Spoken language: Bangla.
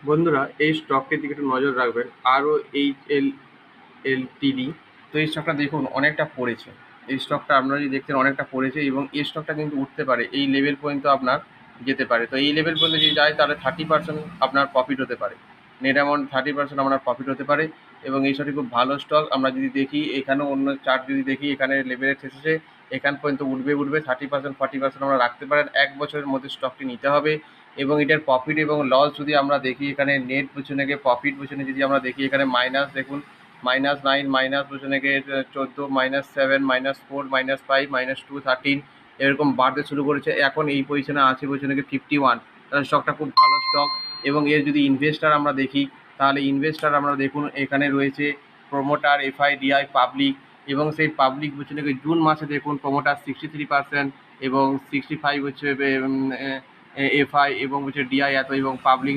বন্ধুরা, এই স্টকটির দিকে একটু নজর রাখবেন। আরও এইচ এল এলটিডি। তো এই স্টকটা দেখুন অনেকটা পড়েছে। এই স্টকটা আপনারা যদি দেখছেন অনেকটা পড়েছে এবং এই স্টকটা কিন্তু উঠতে পারে, এই লেভেল পর্যন্ত আপনার যেতে পারে। তো এই লেভেল পর্যন্ত যদি যায় তাহলে 30% আপনার প্রফিট হতে পারে, নেট অ্যামাউন্ট 30% আপনার প্রফিট হতে পারে। এবং এই স্টকটি খুব ভালো স্টক। আমরা যদি দেখি এখানেও অন্য চার্ট যদি দেখি, এখানে লেভেলে ঠেসেছে, এখান পর্যন্ত উঠবে 30% 40% আমরা রাখতে পারেন। 1 বছরের মধ্যে স্টকটি নিতে হবে। এবং এটার প্রফিট এবং লস যদি আমরা দেখি, এখানে নেট পেছনে গিয়ে প্রফিট পেছনে যদি আমরা দেখি, এখানে মাইনাস দেখুন, -9, মাইনাস পেছনে গিয়ে 14, -7, -4, -5, -2, 13 এরকম বাড়তে শুরু করেছে। এখন এই পজিশনে আছে পেছনে গিয়ে 51। তাহলে স্টকটা খুব ভালো স্টক। এবং এর যদি ইনভেস্টার আমরা দেখি, তাহলে ইনভেস্টার আমরা দেখুন এখানে রয়েছে প্রোমোটার, এফআইডিআই, পাবলিক। এবং সেই পাবলিক পেছনে গিয়ে জুন মাসে দেখুন প্রোমোটার 63% এবং 65 হচ্ছে এফআই এবং হচ্ছে ডিআই এত এবং পাবলিক